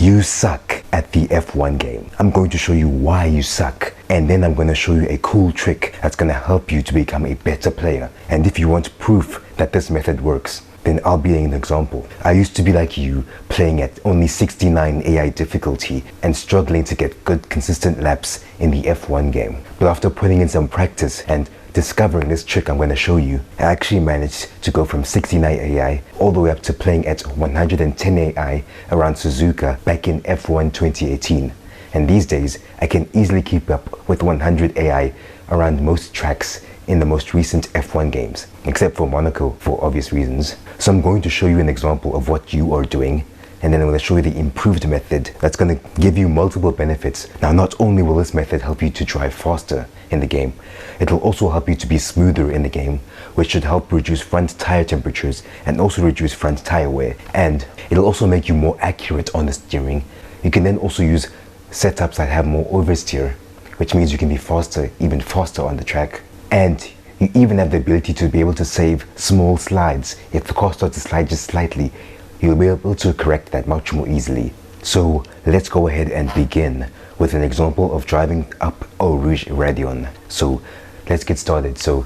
You suck at the F1 game. I'm going to show you why you suck, and then I'm going to show you a cool trick that's going to help you to become a better player. And if you want proof that this method works, then I'll be an example. I used to be like you, playing at only 69 AI difficulty and struggling to get good consistent laps in the F1 game. But after putting in some practice and discovering this trick I'm going to show you, I actually managed to go from 69 AI all the way up to playing at 110 AI around Suzuka back in F1 2018. And these days, I can easily keep up with 100 AI around most tracks in the most recent F1 games, except for Monaco for obvious reasons. So I'm going to show you an example of what you are doing, and then I'm going to show you the improved method that's going to give you multiple benefits. Now, not only will this method help you to drive faster in the game, it will also help you to be smoother in the game, which should help reduce front tire temperatures and also reduce front tire wear. And it'll also make you more accurate on the steering. You can then also use setups that have more oversteer, which means you can be faster, even faster on the track. And you even have the ability to be able to save small slides. If the car starts to slide just slightly, you'll be able to correct that much more easily. So let's go ahead and begin with an example of driving up Eau Rouge Raidillon. So let's get started. So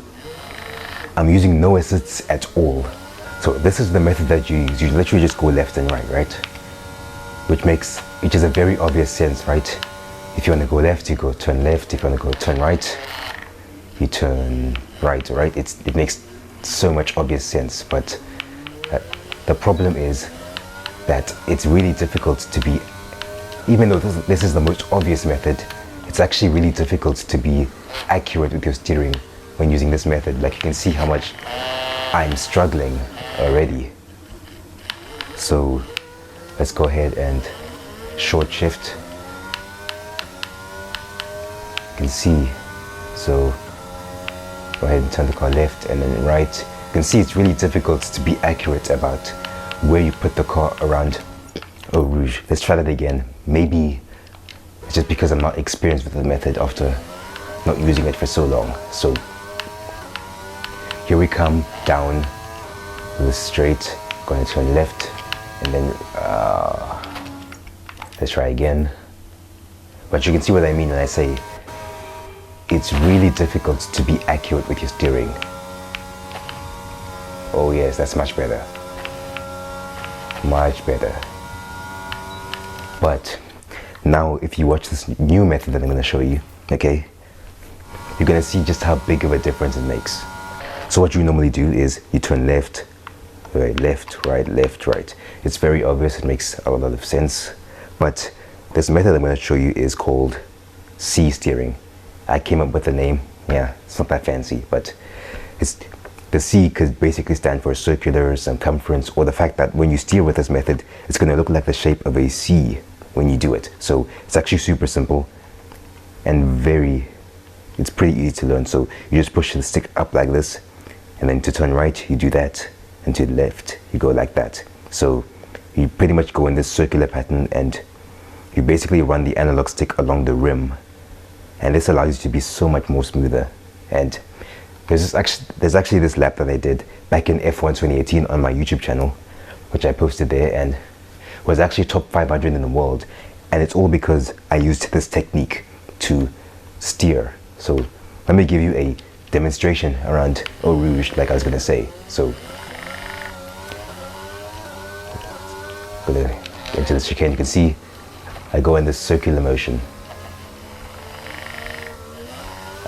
I'm using no assists at all. So this is the method that you use. You literally just go left and right? Which is a very obvious sense, right? If you want to go left, you go turn left. If you want to go turn right, you turn right, right? It makes so much obvious sense, but the problem is that it's really difficult to be, even though this is the most obvious method, it's actually really difficult to be accurate with your steering when using this method. Like, you can see how much I'm struggling already. So let's go ahead and short shift. You can see, so go ahead and turn the car left and then right. You can see it's really difficult to be accurate about where you put the car around Eau Rouge. Let's try that again. Maybe it's just because I'm not experienced with the method after not using it for so long. So here we come down the straight, going to turn left, and then let's try again. But you can see what I mean when I say it's really difficult to be accurate with your steering. Oh yes, that's much better. Much better. But now if you watch this new method that I'm going to show you, okay, you're going to see just how big of a difference it makes. So what you normally do is you turn left, right, left, right, left, right. It's very obvious, it makes a lot of sense. But this method I'm going to show you is called C steering. I came up with the name. Yeah, it's not that fancy, but it's the C could basically stand for circular circumference, or the fact that when you steer with this method, it's going to look like the shape of a C when you do it. So it's actually super simple and it's pretty easy to learn. So you just push the stick up like this, and then to turn right, you do that, and to the left, you go like that. So you pretty much go in this circular pattern, and you basically run the analog stick along the rim. And this allows you to be so much more smoother. And there's actually this lap that I did back in F1 2018 on my YouTube channel, which I posted there, and was actually top 500 in the world. And it's all because I used this technique to steer. So let me give you a demonstration around Eau Rouge, like I was going to say. So I'm going to get into this chicane. You can see I go in this circular motion.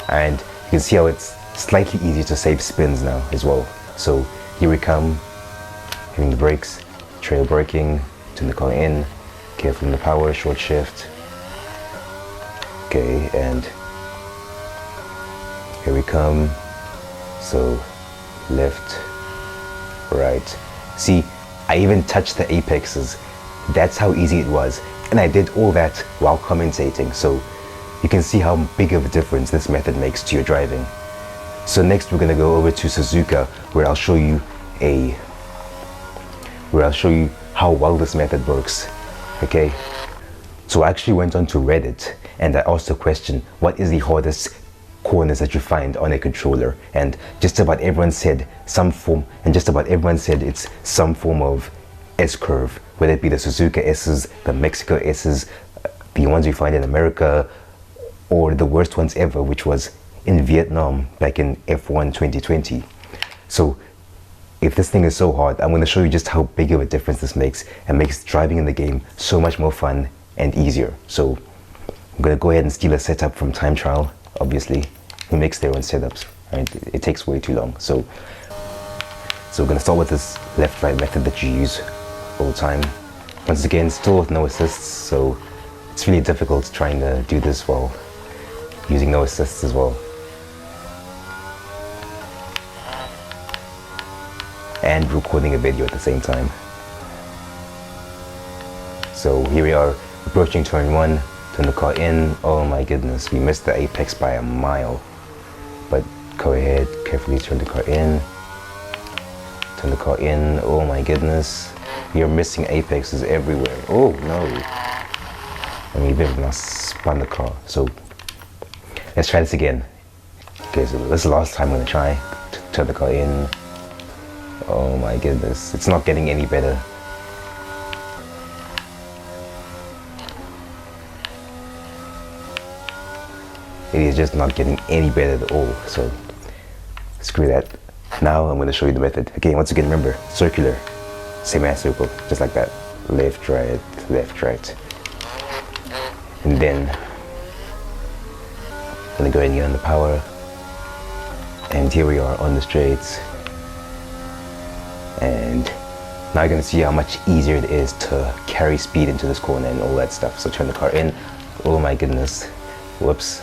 And you can see how it's slightly easier to save spins now as well. So here we come, hitting the brakes, trail braking, turn the car in, careful in the power, short shift. Okay, and here we come. So left, right. See, I even touched the apexes. That's how easy it was. And I did all that while commentating. So you can see how big of a difference this method makes to your driving. So next we're going to go over to Suzuka, where I'll show you how well this method works. Okay, so I actually went onto Reddit and I asked the question, what is the hardest corners that you find on a controller? And just about everyone said it's some form of S-curve, whether it be the Suzuka S's, the Mexico S's, the ones we find in America, or the worst ones ever, which was in Vietnam back in F1 2020. So if this thing is so hard, I'm going to show you just how big of a difference this makes, and makes driving in the game so much more fun and easier. So I'm going to go ahead and steal a setup from Time Trial, obviously. Who makes their own setups, right? It takes way too long. So we're going to start with this left-right method that you use all the time. Once again, still with no assists, so it's really difficult trying to do this while using no assists as well. And recording a video at the same time. So here we are, approaching turn 1, turn the car in. Oh my goodness, we missed the apex by a mile. But go ahead, carefully turn the car in. Turn the car in, oh my goodness. We are missing apexes everywhere. Oh no. And we even now spun the car. So let's try this again. Okay, so this is the last time I'm gonna try to turn the car in. Oh my goodness, it's not getting any better. It is just not getting any better at all, so screw that. Now I'm going to show you the method. Okay, once again, remember, circular, same as circle, just like that. Left, right, and then I'm going to go ahead and get on the power, and here we are on the straights. And now you're going to see how much easier it is to carry speed into this corner and all that stuff. So turn the car in. Oh my goodness, whoops.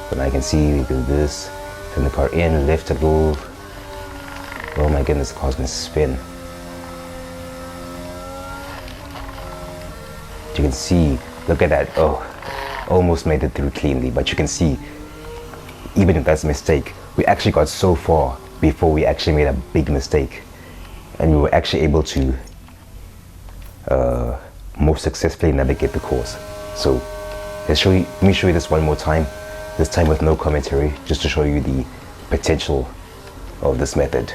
But I can see we do this, turn the car in, lift a little. Oh my goodness, the car's gonna spin. You can see, look at that, oh, almost made it through cleanly, but you can see, even if that's a mistake, we actually got so far before we actually made a big mistake. And we were actually able to more successfully navigate the course. So let me show you this one more time. This time with no commentary, just to show you the potential of this method.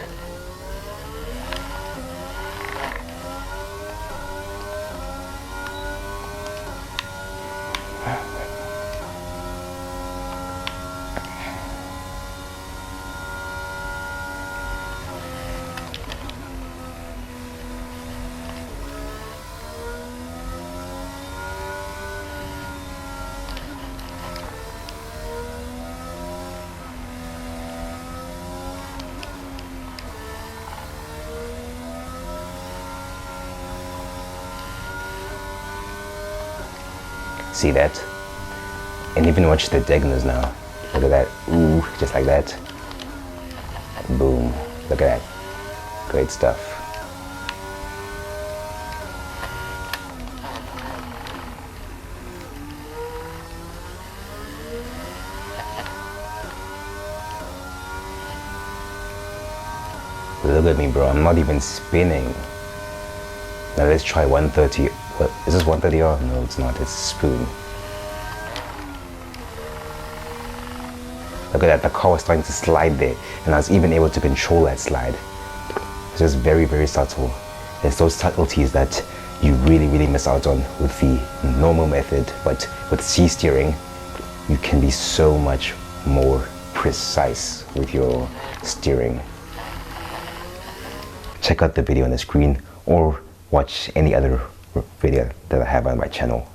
See that? And even watch the diagonals now. Look at that. Ooh, just like that. Boom. Look at that. Great stuff. Look at me, bro. I'm not even spinning. Now let's try 130. What, is this 130R? No, it's not. It's spoon. Look at that. The car was starting to slide there, and I was even able to control that slide. It's just very, very subtle. It's those subtleties that you really, really miss out on with the normal method. But with C steering, you can be so much more precise with your steering. Check out the video on the screen, or watch any other video that I have on my channel.